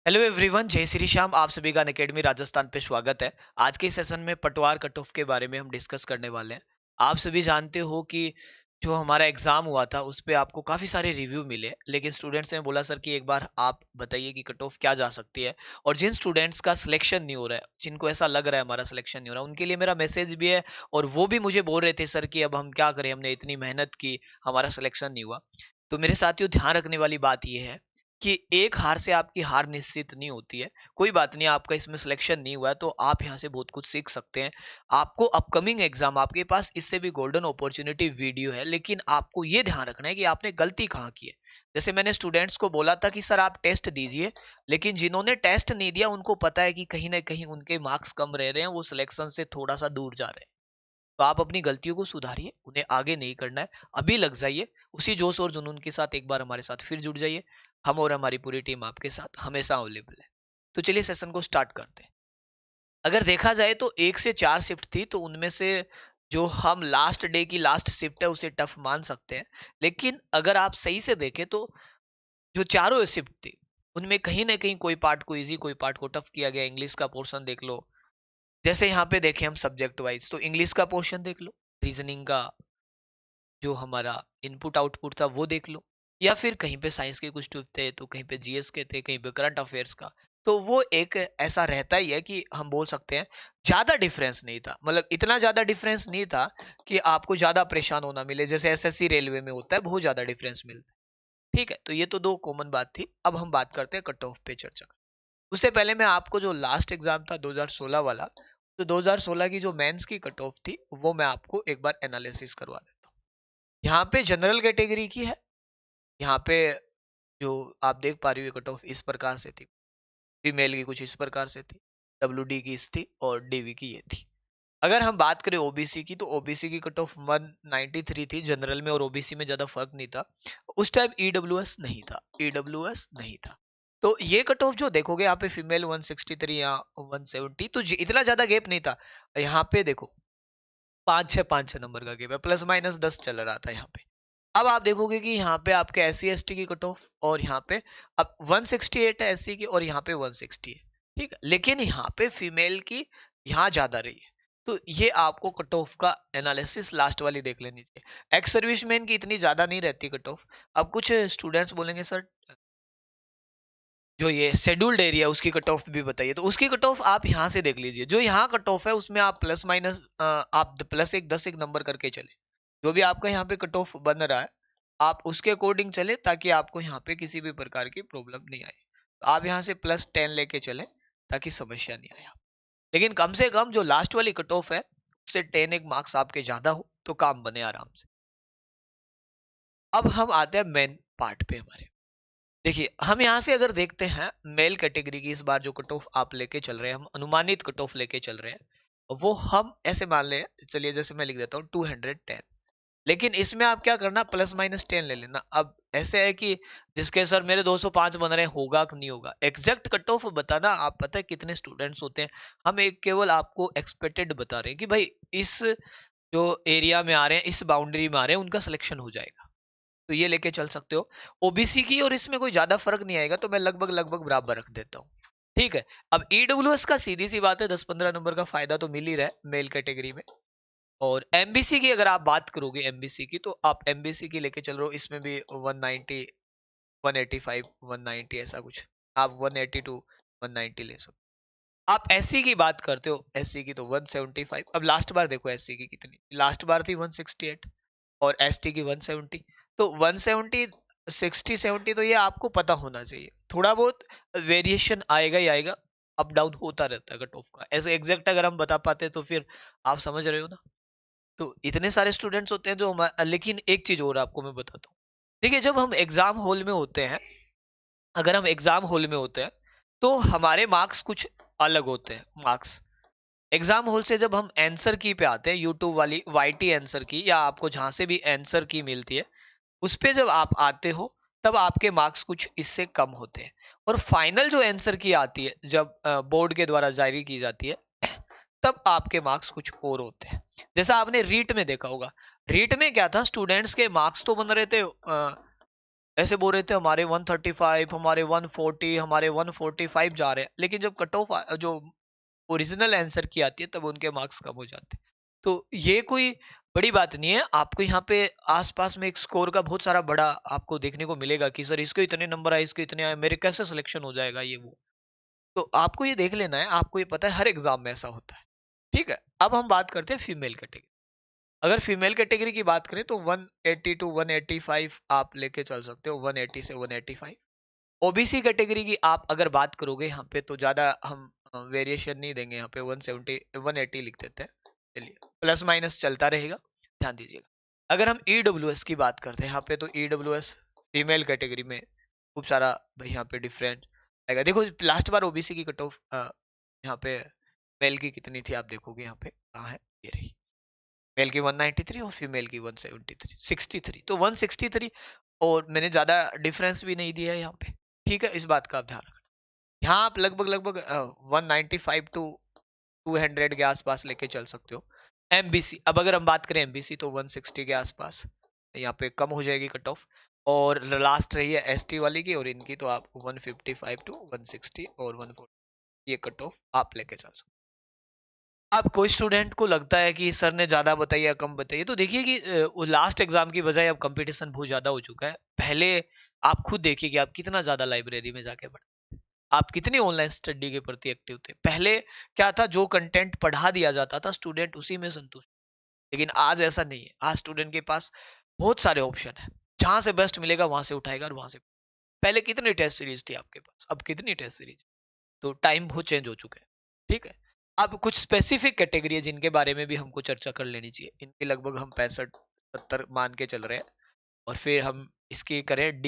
Hello everyone, जय श्री श्याम। आप सभी का अकेडमी राजस्थान पे स्वागत है। आज के सेशन में पटवार कट ऑफ के बारे में हम डिस्कस करने वाले हैं। आप सभी जानते हो कि जो हमारा एग्जाम हुआ था उस पे आपको काफी सारे रिव्यू मिले, लेकिन स्टूडेंट्स ने बोला सर कि एक बार आप बताइए कि कट ऑफ क्या जा सकती है। और जिन स्टूडेंट्स का सिलेक्शन नहीं हो रहा है, जिनको ऐसा लग रहा है हमारा सिलेक्शन नहीं हो रहा, उनके लिए मेरा मैसेज भी है। और वो भी मुझे बोल रहे थे सर कि अब हम क्या करें, हमने इतनी मेहनत की, हमारा सिलेक्शन नहीं हुआ। तो मेरे साथियों, ध्यान रखने वाली बात यह है कि एक हार से आपकी हार निश्चित नहीं होती है। कोई बात नहीं, आपका इसमें सिलेक्शन नहीं हुआ है तो आप यहाँ से बहुत कुछ सीख सकते हैं। आपको अपकमिंग एग्जाम, आपके पास इससे भी गोल्डन अपॉर्चुनिटी वीडियो है, लेकिन आपको ये ध्यान रखना है कि आपने गलती कहाँ की है। जैसे मैंने स्टूडेंट्स को बोला था कि सर आप टेस्ट दीजिए, लेकिन जिन्होंने टेस्ट नहीं दिया उनको पता है कि कहीं ना कहीं उनके मार्क्स कम रह रहे हैं, वो सिलेक्शन से थोड़ा सा दूर जा रहे हैं। तो आप अपनी गलतियों को सुधारिए, उन्हें आगे नहीं करना है। अभी लग जाइए उसी जोश और जुनून के साथ, एक बार हमारे साथ फिर जुड़ जाइए। हम और हमारी पूरी टीम आपके साथ हमेशा अवेलेबल है। तो चलिए सेशन को स्टार्ट करते हैं। अगर देखा जाए तो 1 से 4 शिफ्ट थी, तो उनमें से जो हम लास्ट डे की लास्ट शिफ्ट है उसे टफ मान सकते हैं। लेकिन अगर आप सही से देखें तो जो चारों शिफ्ट थी उनमें कहीं ना कहीं कोई पार्ट को इजी, कोई पार्ट को टफ किया गया। इंग्लिश का पोर्शन देख लो, जैसे यहाँ पे देखें हम सब्जेक्ट वाइज, तो इंग्लिश का पोर्शन देख लो, रीजनिंग का जो हमारा इनपुट आउटपुट था वो देख लो, या फिर कहीं पे साइंस के कुछ टूल थे, तो कहीं पे जीएस के थे, कहीं पे करंट अफेयर्स का। तो वो एक ऐसा रहता ही है कि हम बोल सकते हैं ज्यादा डिफरेंस नहीं था, मतलब इतना ज्यादा डिफरेंस नहीं था कि आपको ज्यादा परेशान होना मिले, जैसे एसएससी रेलवे में होता है, बहुत ज्यादा डिफरेंस मिलता है। ठीक है, तो ये तो दो कॉमन बात थी। अब हम बात करते हैं कट ऑफ पे चर्चा। उससे पहले मैं आपको जो लास्ट एग्जाम था 2016 वाला, तो 2016 की जो मेंस की कट ऑफ थी वो मैं आपको एक बार एनालिसिस करवा देता हूँ। यहाँ पे जनरल कैटेगरी की है। यहाँ पे जो आप देख पा रही हो कट ऑफ इस प्रकार से थी। फीमेल की कुछ इस प्रकार से थी, डब्ल्यू डी की इस थी, और डीवी की ये थी। अगर हम बात करें ओबीसी की, तो ओबीसी की कट ऑफ 193 थी जनरल में, और ओबीसी में ज्यादा फर्क नहीं था। उस टाइम ईडब्ल्यूएस नहीं था, ईडब्ल्यूएस नहीं था। तो ये कट ऑफ जो देखोगे यहाँ पे फीमेल 163 या 170, तो इतना ज्यादा गैप नहीं था। यहाँ पे देखो 5-6 नंबर का गेम है, प्लस माइनस 10 चल रहा था यहाँ पे। अब आप देखोगे कि यहाँ पे आपके एस सी एस टी की कट ऑफ, और यहाँ पे अब 168 है एससी की, और यहाँ पे 160 है। ठीक है, लेकिन यहाँ पे फीमेल की यहाँ ज्यादा रही है। तो ये आपको कट ऑफ का एनालिसिस लास्ट वाली देख लेनी चाहिए। एक्स सर्विसमैन की इतनी ज्यादा नहीं रहती कट ऑफ। अब कुछ स्टूडेंट्स बोलेंगे सर जो ये शेड्यूल्ड एरिया उसकी कट ऑफ भी बताइए, तो उसकी कट ऑफ आप यहाँ से देख लीजिए। जो यहाँ कट ऑफ है उसमें आप प्लस माइनस आप प्लस एक 10 एक नंबर करके चले। जो भी आपका यहाँ पे कट ऑफ बन रहा है आप उसके अकॉर्डिंग चले, ताकि आपको यहाँ पे किसी भी प्रकार की प्रॉब्लम नहीं आए। तो आप यहाँ से +10 लेके चले ताकि समस्या नहीं आए। लेकिन कम से कम जो लास्ट वाली कट ऑफ है उससे 10 एक मार्क्स आपके ज्यादा हो तो काम बने आराम से। अब हम आते हैं मेन पार्ट पे हमारे। देखिए, हम यहाँ से अगर देखते हैं मेल कैटेगरी की, इस बार जो कट ऑफ आप लेके चल रहे हैं, हम अनुमानित कट ऑफ लेके चल रहे हैं, वो हम ऐसे मान ले, चलिए जैसे मैं लिख देता हूँ 210। लेकिन इसमें आप क्या करना, प्लस माइनस 10 ले लेना। अब ऐसे है कि जिसके सर मेरे 205 बन रहे हैं, होगा कि नहीं होगा, एग्जैक्ट कट ऑफ बताना आप पता है कितने स्टूडेंट्स होते हैं। हम एक केवल आपको एक्सपेक्टेड बता रहे हैं कि भाई इस जो एरिया में आ रहे हैं, इस बाउंड्री में आ रहे हैं, उनका सिलेक्शन हो जाएगा। तो ये लेके चल सकते हो। ओबीसी की और इसमें कोई ज्यादा फर्क नहीं आएगा, तो मैं लगभग लगभग बराबर रख देता हूँ। ठीक है। अब ईडब्ल्यूएस का सीधी सी बात है, 10-15 नंबर का फायदा तो मिल ही रहा है मेल कैटेगरी में। और एमबीसी की अगर आप बात करोगे, एमबीसी की, तो आप एमबीसी की लेके चल रहे हो, इसमें भी 190, 185, 190 ऐसा कुछ। आप 182, 190 ले सकते हो। आप एससी की बात करते हो, एससी की तो 175। अब लास्ट बार देखो एससी की कितनी, लास्ट बार थी 168, और एसटी की 170। तो 170, 60, 70 तो ये आपको पता होना चाहिए। थोड़ा बहुत वेरिएशन आएगा ही आएगा, अप डाउन होता रहता है कट ऑफ का। ऐसे एग्जैक्ट अगर हम बता पाते तो फिर आप समझ रहे हो ना। तो इतने सारे स्टूडेंट्स होते हैं जो लेकिन एक चीज और आपको मैं बताता हूँ। देखिए, जब हम एग्जाम हॉल में होते हैं, अगर हम एग्जाम हॉल में होते हैं तो हमारे मार्क्स कुछ अलग होते हैं। मार्क्स एग्जाम हॉल से जब हम आंसर की पे आते हैं, यूट्यूब वाली वाईटी आंसर की, या आपको जहां से भी आंसर की मिलती है उस पे जब आप आते हो, तब आपके मार्क्स कुछ इससे कम होते हैं। और फाइनल जो आंसर की आती है, जब बोर्ड के द्वारा जारी की जाती है, तब आपके मार्क्स कुछ और होते हैं। जैसा आपने रीट में देखा होगा, रीट में क्या था, स्टूडेंट्स के मार्क्स तो बन रहे थे ऐसे बोल रहे थे हमारे 135, हमारे 140, हमारे 145 जा रहे हैं, लेकिन जब कट ऑफ जो ओरिजिनल आंसर की आती है तब उनके मार्क्स कम हो जाते हैं। तो ये कोई बड़ी बात नहीं है, आपको यहाँ पे आसपास में एक स्कोर का बहुत सारा बड़ा आपको देखने को मिलेगा कि सर इसको इतने नंबर आए, इसको इतने आए, मेरे कैसे सिलेक्शन हो जाएगा ये वो। तो आपको ये देख लेना है, आपको ये पता है हर एग्जाम में ऐसा होता है। ठीक है, अब हम बात करते हैं फीमेल कैटेगरी। अगर फीमेल कैटेगरी की बात करें तो 180 टू 185 आप लेके चल सकते हो, 180 से 185। ओबीसी कैटेगरी की आप अगर बात करोगे यहाँ पे तो ज्यादा हम वेरिएशन नहीं देंगे, यहाँ पे 170 180 लिख देते हैं। चलिए, प्लस माइनस चलता रहेगा, ध्यान दीजिएगा। अगर हम ईडब्ल्यूएस की बात करते हैं यहाँ पे, तो ईडब्ल्यूएस फीमेल कैटेगरी में खूब सारा भाई यहाँ पे डिफरेंट आएगा। देखो लास्ट बार ओबीसी की कट ऑफ यहाँ पे मेल की कितनी थी, आप देखोगे यहाँ पे कहाँ है, ये रही। मेल की 193 और फीमेल की 173 63, तो 163। और मैंने ज्यादा डिफरेंस भी नहीं दिया है यहाँ पे। ठीक है, इस बात का आप ध्यान रखना। यहाँ आप लगभग लगभग 195 टू 200 के आसपास लेके चल सकते हो। एमबीसी, अब अगर हम बात करें एमबीसी तो 160 के आसपास यहाँ पे कम हो जाएगी कट ऑफ। और लास्ट रही है एसटी वाली की, और इनकी तो आप 155 टू 160 और 140 ये कट ऑफ आप लेके चल सकते हो। अब कोई स्टूडेंट को लगता है कि सर ने ज्यादा बताई या कम बताई, तो देखिए कि वो लास्ट एग्जाम की बजाय अब कंपटीशन बहुत ज्यादा हो चुका है। पहले आप खुद देखिए कि आप कितना ज्यादा लाइब्रेरी में जाके पढ़ते, आप कितनी ऑनलाइन स्टडी के प्रति एक्टिव थे। पहले क्या था, जो कंटेंट पढ़ा दिया जाता था स्टूडेंट उसी में संतुष्ट। लेकिन आज ऐसा नहीं है, आज स्टूडेंट के पास बहुत सारे ऑप्शन है, जहां से बेस्ट मिलेगा वहां से उठाएगा और वहां से। पहले कितनी टेस्ट सीरीज थी आपके पास, अब कितनी टेस्ट सीरीज। तो टाइम बहुत चेंज हो चुका है। ठीक है, अब कुछ स्पेसिफिक कैटेगरी है जिनके बारे में भी हमको चर्चा कर लेनी चाहिए। इनके लगभग हम 65 70 मान के चल रहे हैं। और फिर हम इसकी करें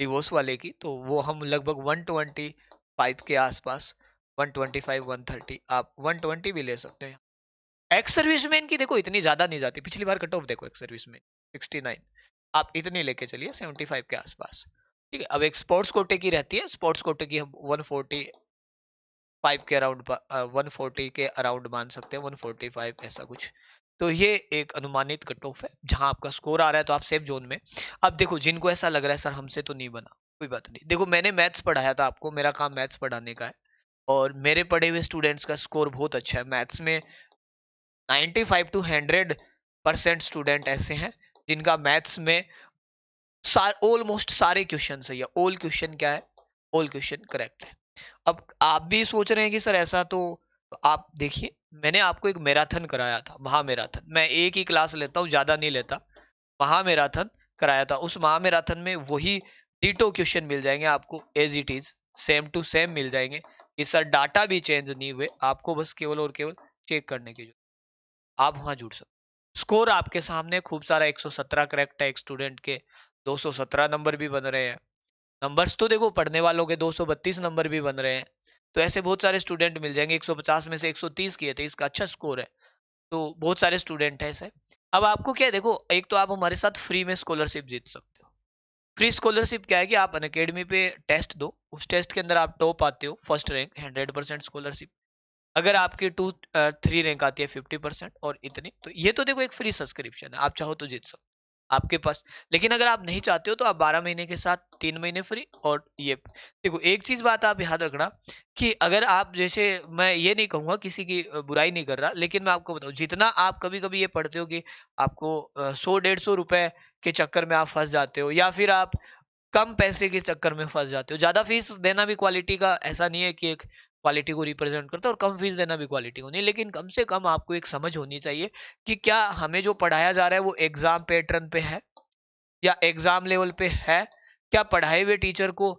डिवोर्स वाले की, तो वो हम लगभग 125 के आसपास, 125 130, आप 120 भी ले सकते हैं। एक्स सर्विसमैन की देखो इतनी ज्यादा नहीं जाती, पिछली बार कट ऑफ देखो एक्स सर्विसमैन 69, आप इतनी लेके चलिए 75 के आसपास। ठीक है, अब एक स्पोर्ट्स कोटे की रहती है, स्पोर्ट्स कोटे की हम 145 के अराउंड, 140 के अराउंड मान सकते हैं, 145 ऐसा कुछ। तो ये एक अनुमानित कट ऑफ है जहां आपका स्कोर आ रहा है, तो आप सेफ जोन में। अब देखो जिनको ऐसा लग रहा है सर हमसे तो नहीं बना, कोई बात नहीं। देखो मैंने मैथ्स पढ़ाया था आपको, मेरा काम मैथ्स पढ़ाने का है। और मेरे पढ़े हुए स्टूडेंट्स का स्कोर बहुत अच्छा है मैथ्स में। 95 टू 100% स्टूडेंट ऐसे हैं जिनका मैथ्स में ऑलमोस्ट सारे क्वेश्चन सही है। ऑल क्वेश्चन क्या है, ऑल क्वेश्चन करेक्ट है। अब आप भी सोच रहे हैं कि सर ऐसा तो आप देखिए, मैंने आपको एक मैराथन कराया था, महामैराथन। मैं एक ही क्लास लेता हूँ, ज्यादा नहीं लेता। महामैराथन कराया था, उस महामैराथन में वही डिटो क्वेश्चन मिल जाएंगे आपको, as it is same to same मिल जाएंगे। कि सर डाटा भी चेंज नहीं हुए, आपको बस केवल और केवल चेक करने की, आप वहां जुड़ सकते। स्कोर आपके सामने, खूब सारा 117 करेक्ट है एक स्टूडेंट के, 217 नंबर भी बन रहे हैं। नंबर्स तो देखो पढ़ने वालों के 232 नंबर भी बन रहे हैं। तो ऐसे बहुत सारे स्टूडेंट मिल जाएंगे, 150 में से 130 किए थे, इसका अच्छा स्कोर है। तो बहुत सारे स्टूडेंट है ऐसे। अब आपको क्या है, देखो एक तो आप हमारे साथ फ्री में स्कॉलरशिप जीत सकते हो। फ्री स्कॉलरशिप क्या है कि आप अनअकैडमी पे टेस्ट दो, उस टेस्ट के अंदर आप टॉप आते हो, फर्स्ट रैंक, 100% स्कॉलरशिप। अगर आपकी 2 3 रैंक आती है 50%, और इतनी, तो ये तो देखो एक फ्री सब्सक्रिप्शन है, आप चाहो तो जीत सकते आपके पास। लेकिन अगर आप नहीं चाहते हो तो आप 12 महीने के साथ 3 महीने फ्री। और ये देखो एक चीज बात आप याद रखना, कि अगर आप जैसे, मैं ये नहीं कहूंगा किसी की बुराई नहीं कर रहा, लेकिन मैं आपको बताऊं, जितना आप कभी कभी ये पढ़ते हो कि आपको 100 150 रुपए के चक्कर में आप फंस जाते हो, या फिर आप कम पैसे के चक्कर में फंस जाते हो। ज्यादा फीस देना भी क्वालिटी का ऐसा नहीं है कि एक क्वालिटी को रिप्रेजेंट करता है, और कम फीस देना भी क्वालिटी को नहीं, लेकिन कम से कम आपको एक समझ होनी चाहिए कि क्या हमें जो पढ़ाया जा रहा है वो एग्जाम पैटर्न पे है या एग्जाम लेवल पे है। क्या पढ़ाए हुए टीचर को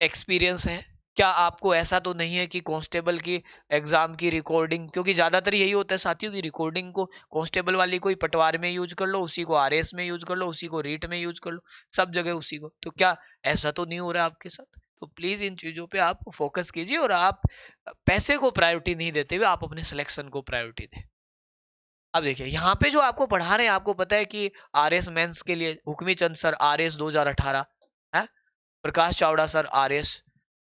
एक्सपीरियंस है। क्या आपको ऐसा तो नहीं है कि कांस्टेबल की एग्जाम की रिकॉर्डिंग, क्योंकि ज्यादातर यही होता है साथियों की रिकॉर्डिंग को कांस्टेबल वाली कोई पटवार में यूज कर लो, उसी को आरएस में यूज कर लो, उसी को रीट में यूज कर लो, सब जगह उसी को। तो क्या ऐसा तो नहीं हो रहा आपके साथ। तो प्लीज इन चीजों पे आप फोकस कीजिए, और आप पैसे को प्रायोरिटी नहीं देते हुए आप अपने सिलेक्शन को प्रायोरिटी दें। अब देखिए यहाँ पे जो आपको पढ़ा रहे हैं, आपको पता है कि आरएस मेंस के लिए हुक्मी चंद सर आरएस 2018 है, प्रकाश चावड़ा सर आरएस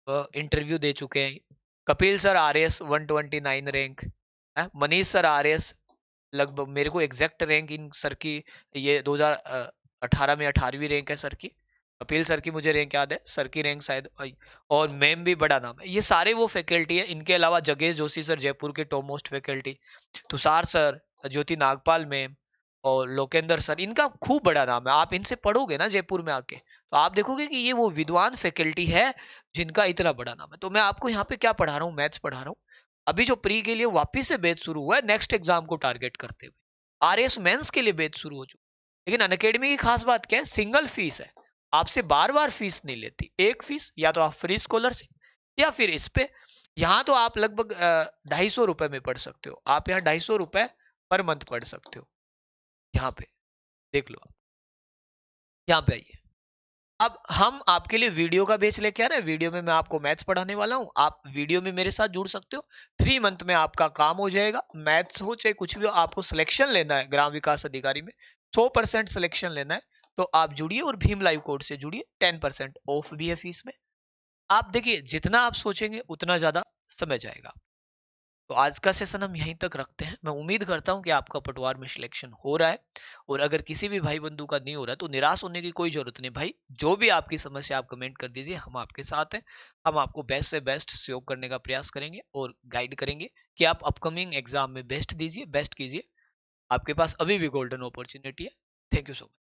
इंटरव्यू दे चुके हैं, कपिल सर आरएस 129 रैंक है, मनीष सर आरएस लगभग, मेरे को एग्जैक्ट रैंक इन सर की ये 2000 18 में 18वीं रैंक है सर की। कपिल सर की मुझे रैंक याद है, सर की रैंक शायद और मैम भी बड़ा नाम है। ये सारे वो फैकल्टी है। इनके अलावा जगेश जोशी सर जयपुर के top most faculty, Tushar sir, Jyoti Nagpal ma'am और लोकेंद्र सर, इनका खूब बड़ा नाम है। आप इनसे पढ़ोगे ना जयपुर में आके, तो आप देखोगे कि ये वो विद्वान फैकल्टी है जिनका इतना बड़ा नाम है। तो मैं आपको यहाँ पे क्या पढ़ा रहा हूँ, मैथ्स पढ़ा रहा हूँ। अभी जो प्री के लिए वापिस से बैच शुरू हुआ है नेक्स्ट एग्जाम को टारगेट करते हुए, आरएस मेंस के लिए बैच शुरू हो चुका है। लेकिन अनअकैडमी की खास बात क्या है, सिंगल फीस है। आपसे बार बार फीस नहीं लेती, एक फीस, या तो आप फ्री स्कॉलरशिप या फिर इस पे। यहाँ तो आप लगभग 250 रुपए में पढ़ सकते हो। आप यहाँ 250 रुपए पर मंथ पढ़ सकते हो। यहाँ पे देख लो, यहाँ पे आइए। अब हम आपके लिए वीडियो का बैच लेके आ रहे हैं। वीडियो में मैं आपको मैथ्स पढ़ाने वाला हूँ। आप वीडियो में मेरे साथ जुड़ सकते हो। 3 मंथ में आपका काम हो जाएगा। मैथ्स हो चाहे कुछ भी हो, आपको सिलेक्शन लेना है ग्राम विकास अधिकारी में, 100% सिलेक्शन लेना है। तो आप जुड़िए और भीम लाइव कोड से जुड़िए, 10% ऑफ भी है फीस में। आप देखिए, जितना आप सोचेंगे उतना ज्यादा समय जाएगा। तो आज का सेशन हम यहीं तक रखते हैं। मैं उम्मीद करता हूं कि आपका पटवार में सिलेक्शन हो रहा है। और अगर किसी भी भाई बंधु का नहीं हो रहा है तो निराश होने की कोई जरूरत नहीं भाई। जो भी आपकी समस्या, आप कमेंट कर दीजिए, हम आपके साथ हैं। हम आपको बेस्ट से बेस्ट सहयोग करने का प्रयास करेंगे और गाइड करेंगे कि आप अपकमिंग एग्जाम में बेस्ट दीजिए, बेस्ट कीजिए। आपके पास अभी भी गोल्डन अपॉर्चुनिटी है। Thank you so much.